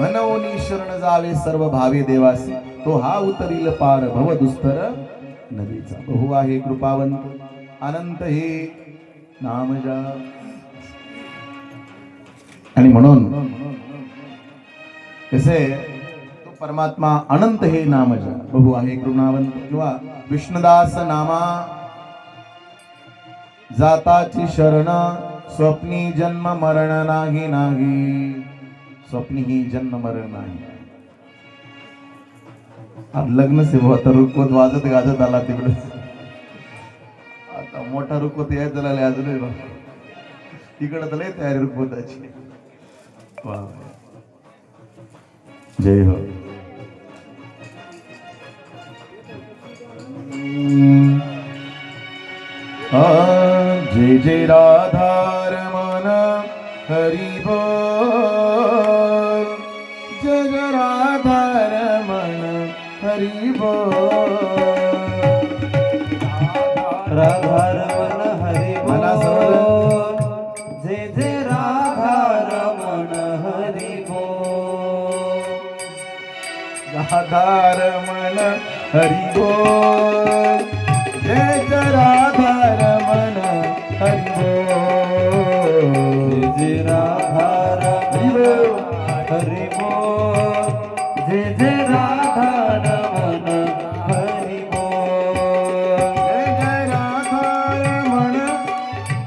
मनवनी शरण जावे सर्व भावे देवासी, तो हा उतरील पार भव दुस्तर नदीचा. बहु आहे कृपावंत, अनंत हे नामजा. आणि म्हणून कसे तो परमात्मा अनंत हे नामजा, बहु आहे कृपावंत. किंवा विष्णुदास नामा जाताची शरण, स्वप्नी जन्म मरण नाही नाही, स्वप्नी ही जन्म मरण नाही. आज लग्न सेवा आता रुकवत वाजत गाजत आला तिकडे. आता मोठा रुकवत यायचं झाला अजूनही तिकडे तर लय तयारी रुकवताची. वा जय हो. जय जय राधा रमण हरि बोल, जय जय राधा रमण हरि बोल. राधा रमण हरि बोल, जय जय राधा रमण हरि बोल. राधा रमण हरि बोल, जय जय राधा रमण हरि बोल. जय जय राधा रमण हरि बोल, जय जय राधा रमण हरि बोल. जय जय राधा रमण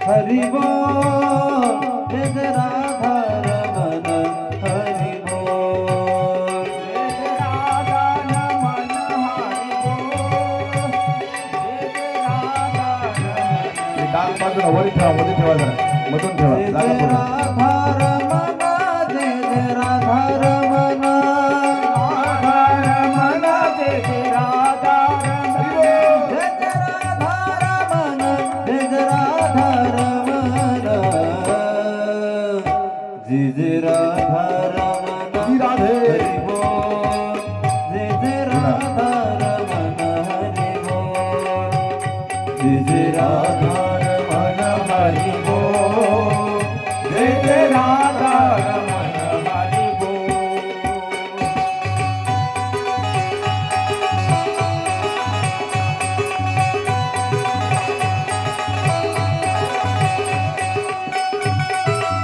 हरि बोल, जय जय राधा रमण हरि बोल. जय जय राधा रमण हरि बोल, जय जय राधा रमण. डाल बाजूला वरी ठेवा, मध्ये ठेवा, जरा मधून ठेवा, जय जागा जय पडू. राधा रमण, जय जय राधा रमण. राधा रमण, जय जय राधा रमण. जय जय राधा रमण, जय जय राधा रमण. जय जय राधा रमण श्री राधे. हरि बोल, जय जय राधा रमण हरि बोल. जय जय राधा रमण हरि बोल, जय जय राधा रमण हरि बोल.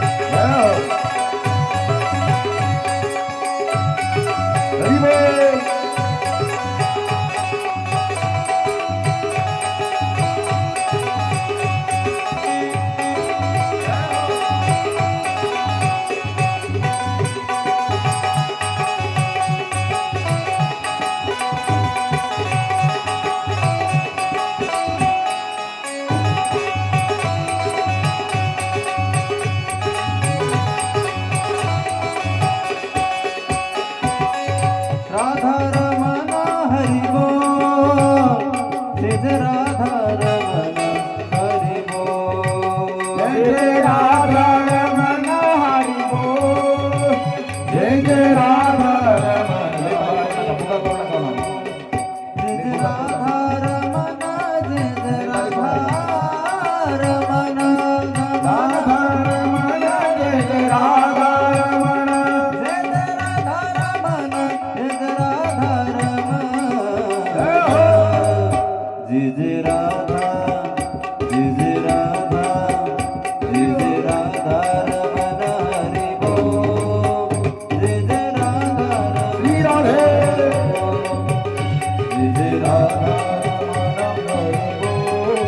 हरि बोल. राधा रमण हरि बोल, जय जय राधा रमण हरि बोल. जय जय राधा रमण हरि बोल, जय जय राधा रमण. जय जय राधा रमण, जय जय राधा रमण. राधा रमण, जय जय राधा रमण. जय जय राधा रमण, जय जय राधा रमण. जय जय राधा, जय जय राधा, जय जय राधा रमण हरि बोल. जय जय राधा रमण. श्री राधे. जय जय राधा रमण हरि बोल,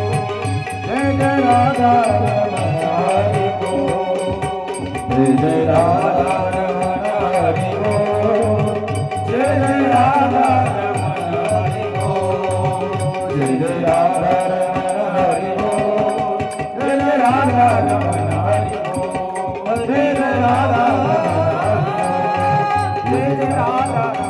जय जय राधा रमण हरि बोल. जय जय राधा रमण हरि बोल. जय जय राधा रमण हरि बोल. जय जय राधा रमण हरि बोल. जय जय राधा रमण हरि बोल. जय जय राधा रमण. जय जय राधा रमण.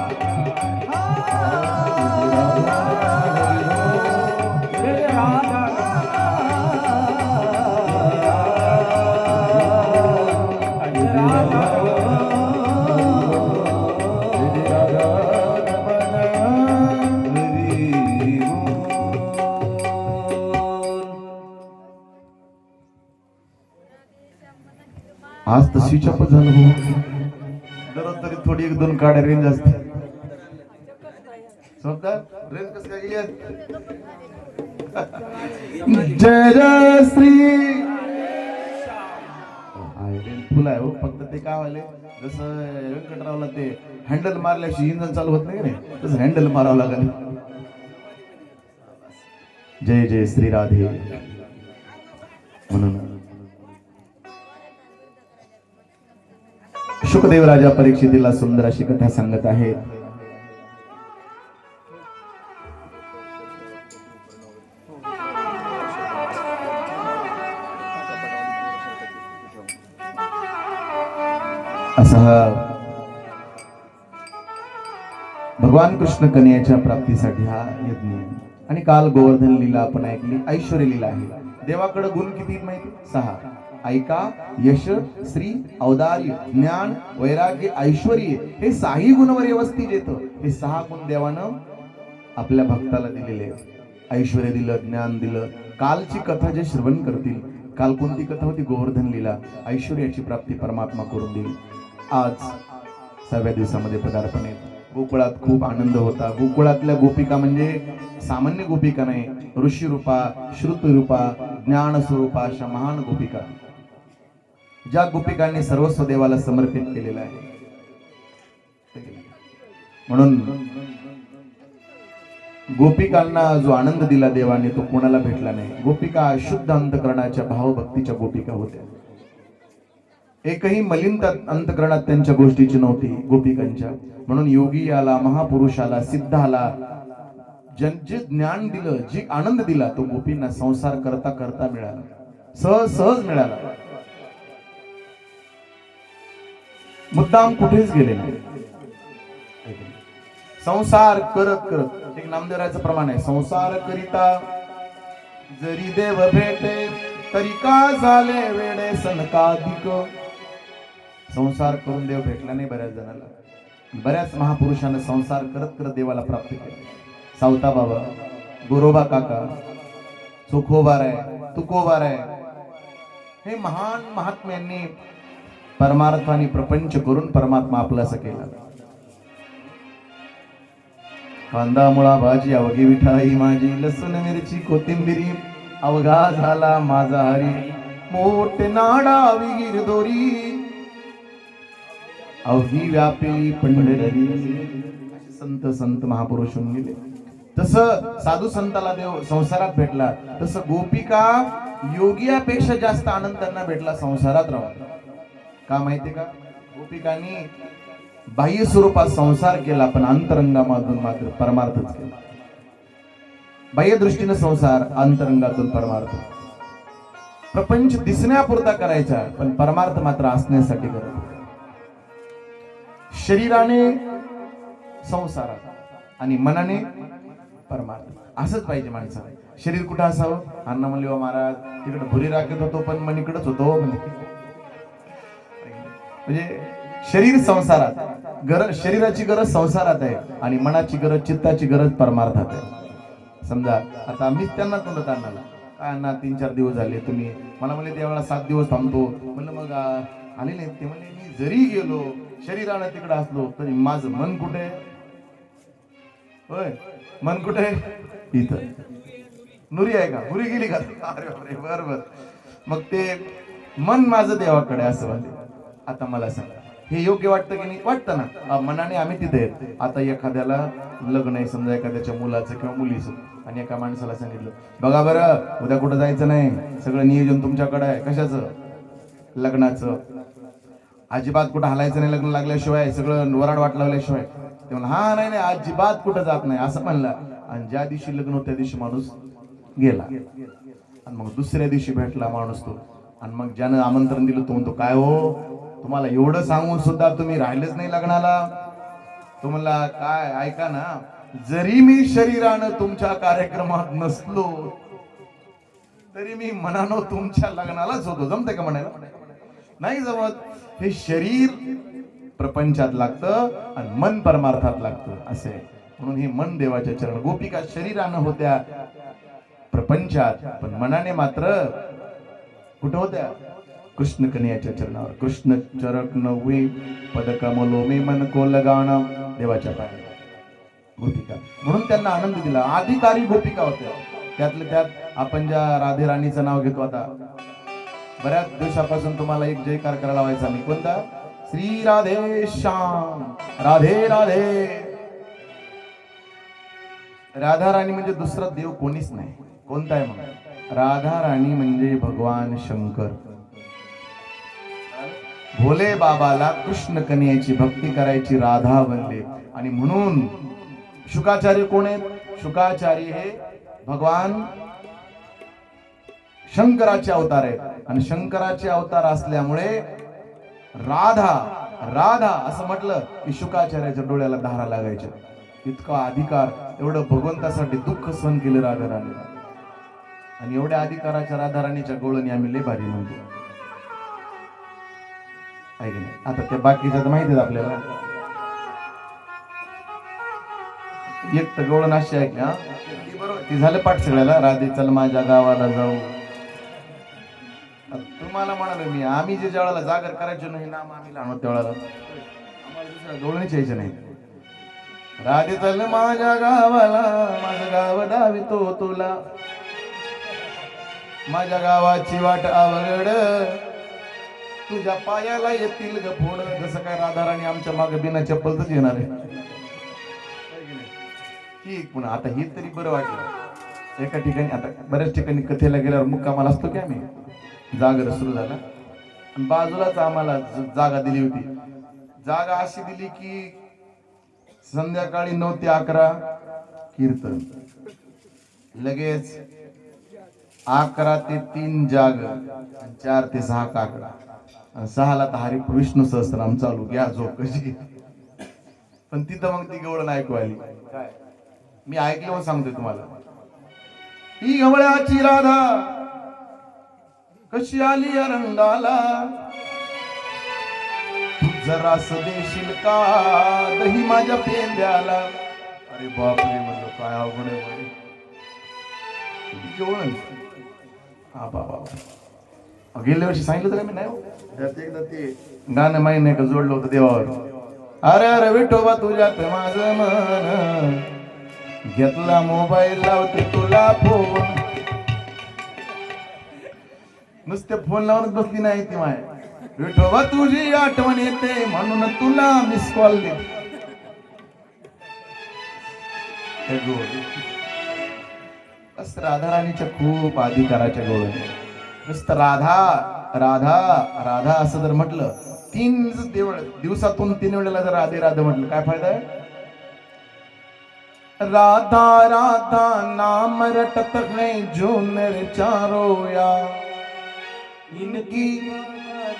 आज तर स्विच ऑफ झालं भाऊ. दररोज तरी थोडी एक दोन काड्या रेंज असते. समजता रेंज कसं काय गेली आज? जय जय श्री फुल आहे हो. फक्त ते काय व्हायले जसं व्यंकटरावला ते हँडल मारल्याशी इंजन चालू होत नाही तसं हँडल मारावं लागेल. जय जय श्री राधे. म्हणून शुकदेव राजा परीक्षितीला सुंदर अशी कथा सांगत आहेत. असा भगवान कृष्ण कन्याच्या प्राप्तीसाठी हा यज्ञ आहे. आणि काल गोवर्धन लीला आपण ऐकली, ऐश्वर्य लीला आहे. देवाकडे गुण किती आहेत माहिती? 6. ऐका, यश, श्री, औदार्य, ज्ञान, वैराग्य, ऐश्वर्य हे 6 गुणवर व्यवस्थित येतं. हे 6 गुण देवानं आपल्या भक्ताला दिलेले आहेत. ऐश्वर्य दिलं, ज्ञान दिलं. कालची कथा जे श्रवण करतील, काल कोणती कथा होती? गोवर्धन लीला. ऐश्वर्याची प्राप्ती परमात्मा करून देईल. आज 6व्या दिवसामध्ये पदार्पण आहे. गोकुळात खूप आनंद होता. गोकुळातल्या गोपिका म्हणजे सामान्य गोपिका नाही, ऋषी रूपा, श्रुत रूपा, ज्ञान स्वरूपा अशा महान गोपिका, ज्या गोपिकांनी सर्वस्व देवाला समर्पित केलेलं आहे. म्हणून गोपिकांना जो आनंद दिला देवाने तो कोणाला भेटला नाही. गोपिका शुद्ध अंतकरणाच्या भावभक्तीच्या गोपिका होत्या. एकही मलिन अंतकरणात त्यांच्या गोष्टीची नव्हती गोपिकांच्या. म्हणून योगी आला, महापुरुष आला, सिद्ध आला, जे ज्ञान दिलं, जे आनंद दिला तो गोपींना संसार करता करता मिळाला, सहज मिळाला. मुद्दाम कुठेच गेले नाही. संसार करत करत, एक नामदेवराचं प्रमाण आहे, संसार करिता जरी देव भेटे तरी का झाले वेडे सनकाधिक. संसार करून देव भेटला नाही बऱ्याच जणांना. बऱ्याच महापुरुषांना संसार करत करत देवाला प्राप्त केले. सावता बाबा, गोरोबा काका, चोखोबार आहे, तुकोबार आहे, हे महान महात्म्यांनी परमार्थाने प्रपंच करून परमात्मा आपलासा केला. कांदा मुळा भाजी अवघी विठाई माझी, लसूण मिरची कोथिंबिरी अवघा झाला माझा हरी, मोठे नाडा विहीर दोरी अवघी व्यापी पंढरी. संत महापुरुष होऊन गेले. तसं साधू संताला देव संसारात भेटला, तसं गोपिका योगियापेक्षा जास्त आनंद त्यांना भेटला संसारात राहून. का माहितीये का? गोपिकांनी बाह्य स्वरूपात संसार केला पण अंतरंगामधून मात्र परमार्थच केला. बाह्य दृष्टीने संसार, अंतरंगातून परमार्थ. प्रपंच दिसण्यापुरता करायचा पण परमार्थ मात्र असण्यासाठी करत. शरीराने संसारात आणि मनाने परमार्थ. असंच पाहिजे माणसाला. शरीर कुठं असावं? अण्णा म्हणले हो महाराज, तिकडे भुरी राखत होतो पण मन इकडच होतो. म्हणजे शरीर संसारात, गरज शरीराची गरज संसारात आहे आणि मनाची गरज, चित्ताची गरज परमार्थात आहे. समजा आता मीच त्यांना तोंडात आणला, काय अण्णा 3-4 दिवस झाले तुम्ही, मला म्हणले त्यावेळेला 7 दिवस थांबतो. म्हणलं मग आले नाही. ते म्हणले मी जरी गेलो शरीराने तिकडे असलो तरी माझं मन कुठे? होय, मन कुठे? इथं. नुरी आहे का? नुरी गेली का? अरे बापरे, बरोबर. मग ते मन माझं देवाकडे असं म्हणते. आता मला सांगा, हे योग्य वाटतं की नाही? वाटतं ना. मनाने आम्ही तिथे आहेत. आता एखाद्याला लग्न आहे समजा, एखाद्याच्या मुलाचं किंवा मुलीचं, आणि एका माणसाला सांगितलं बघा बरं उद्या कुठं जायचं नाही, सगळं नियोजन तुमच्याकडे आहे. कशाचं? लग्नाचं. अजिबात कुठं हलायचं नाही लग्न लागल्याशिवाय, सगळं वराड वाट लावल्याशिवाय. ते म्हणलं हा नाही अजिबात कुठं जात नाही असं म्हणलं. आणि ज्या दिवशी लग्न होतं त्या दिवशी माणूस गेला. आणि मग दुसऱ्या दिवशी भेटला माणूस तो. आणि मग ज्यानं आमंत्रण दिलं तो म्हणतो काय हो, तुम्हाला एवढं सांगून सुद्धा तुम्ही राहिलेच नाही लग्नाला. तो म्हणला काय, ऐका ना, जरी मी शरीरानं तुमच्या कार्यक्रमात नसलो तरी मी मनानं तुमच्या लग्नालाच होतो. जमते का म्हणायला? नाही जमत. हे शरीर प्रपंचात लागतं आणि मन परमार्थात लागतं असे. म्हणून हे मन देवाच्या चरण. गोपिका शरीरानं होत्या प्रपंचात पण मनाने मात्र कुठं होत्या? कृष्ण कन्याच्या चरणावर. कृष्ण चरक नववे पद कमलो मे मन को लगाना. देवाच्या पायाला गोपिका, म्हणून त्यांना आनंद दिला. अधिकारी गोपिका होत्या. त्यातल्या त्यात आपण ज्या राधे राणीचं नाव घेतो आता, बऱ्याच दिवसापासून तुम्हाला एक जयकार करायला लावायचा मी. कोणता? श्री राधे श्याम, राधे राधे. राधा राणी म्हणजे दुसरा देव कोणीच नाही. कोणता आहे मग? राधा राणी म्हणजे भगवान शंकर. भोले बाबाला कृष्ण कन्याची भक्ती करायची, राधा बनले. आणि म्हणून शुकाचार्य कोण आहेत? शुकाचार्य हे भगवान शंकराचे अवतार आहेत. आणि शंकराचे अवतार असल्यामुळे राधा राधा असं म्हटलं की शुकाचार्याच्या डोळ्याला धारा लागायच्या. इतका अधिकार, एवढं भगवंतासाठी दुःख सहन केलं राधा राणी. आणि एवढ्या अधिकाराच्या राधा राणीच्या गोळणी आम्ही लय भारी म्हणतो, आहे की नाही? आता त्या बाकीच्या तर माहिती आहे आपल्याला. एक तर गवळण अशी आहे की, हा ती झालं पाठ सगळ्याला. राधे चल माझ्या गावाला जाऊ. तुम्हाला म्हणालो मी, आम्ही जे ज्यावेळेला जागर करायचो नाही नाम, आम्ही लहान होतो त्यावेळेला आम्हाला दुसऱ्या गवळणीच यायचं नाही. राधे चल माझ्या गावाला, माझं गाव दावितो तुला, माझ्या गावाची वाट अवघड, तुझ्या पायाला येतील ग फोड. जसं काय राधा राणी आमच्या मागे बिना चप्पलच येणार आहे. ठीक, पुन्हा आता हे तरी बरं वाटलं. एका ठिकाणी, आता बऱ्याच ठिकाणी कथेला गेल्यावर मुक्कामाला असतो की आम्ही, जागर सुरू झाला आणि बाजूलाच आम्हाला जागा दिली होती. जागा अशी दिली की संध्याकाळी 9 ते 11 कीर्तन, लगेच 11 ते 3 जाग, 4 ते 6 काकडा, 6 ला हरी विष्णू सहस्त्रनाम चालू. घ्या झोप कशी. पण तिथं मग ती गवळण ऐकू आली. काय मी ऐकलं म्हणून सांगतोय तुम्हाला. ही गवळ्याची राधा कशी आली या रंगाला, तू जरास देशील का दही माझ्या पेंद्याला. अरे बापरे, म्हणलं काय अवघड आहे. गवळण हा बाबा, गेल्या वर्षी सांगितलं तर मी नाही. त्यात एकदा ते गाणं माहीत नाही का जोडलं होतं देवावर. अरे अरे विठोबा तुझ्यात माझं मन, घेतला मोबाईल लावते तुला फोन. नुसते फोन लावूनच बसली नाही ती माय. विठोबा तुझी आठवण येते म्हणून तुला मिस कॉल देते. राधा राणीच्या खूप अधिकाराच्या गोळ. नुसतं राधा राधा राधा असं जर म्हटलं, 3 दिवसातून 3 वेळेला जर राधे राधा म्हटलं, काय फायदा आहे? राधा राधा नाम रटत है जो नर चारों या, इनकी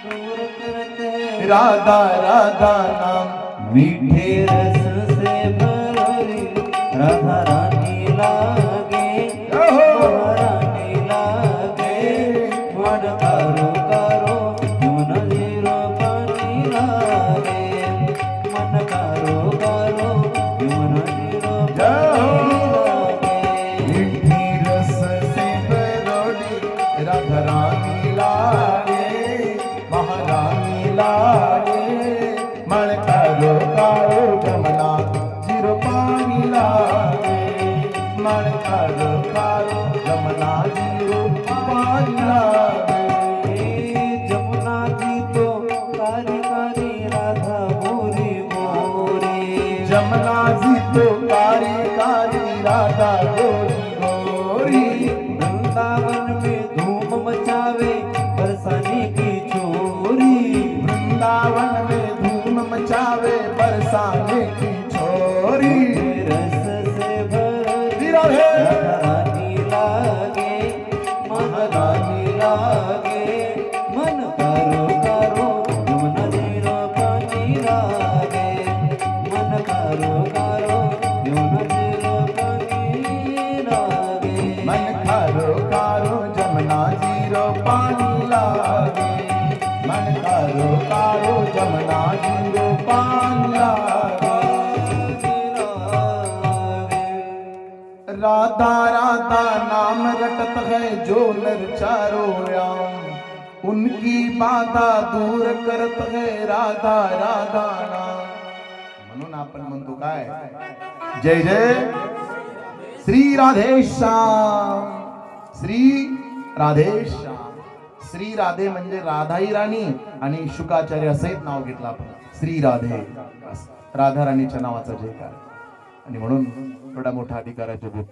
दूर करते राधा राधा नाम मीठे रस से भरी. राधा रानी लागे, रानी लागे, मन करो करो यमुना जीरो पानी लागे, मन करो करो यमुना जीरो पानी लागे. मीठी रस से भरी राधा रानी लागे, महारानी लागे, मन करो करो यमुना जीरो पानी लागे, मन करो करो यमुना जीरो पानी लागे. जमुना जी तो कारी कारी राधा मोरी मोरी, जमुना जी तो कारी कारी राधा गोरी गोरी. वृंदावन में धूम मचावे बरसाने की छोरी, वृंदावन में धूम मचावे बरसाने की छोरी. रस से भरी राधा रानी लागे, महारानी लागे, मन करो करो यमुना जीरो पानी लागे, मन करो करो यमुना जीरो पानी लागे, मन करो करो यमुना जीरो पानी लागे, मन करो करो यमुना जीरो पानी लागे. राधा राधा नाम रटत है जो नर चारों या, उनकी बाधा दूर करत है राधा राधा नाम. म्हणून आपण म्हणतो काय, जय जय श्री राधेश्याम, श्री राधेश्याम. श्री राधे म्हणजे राधाई राणी आणि शुकाचार्य सहित नाव घेतलं आपण, श्री राधे. राधा राणीच्या नावाचा जयकार. आणि म्हणून एवढा मोठा अधिकाराचे भूत.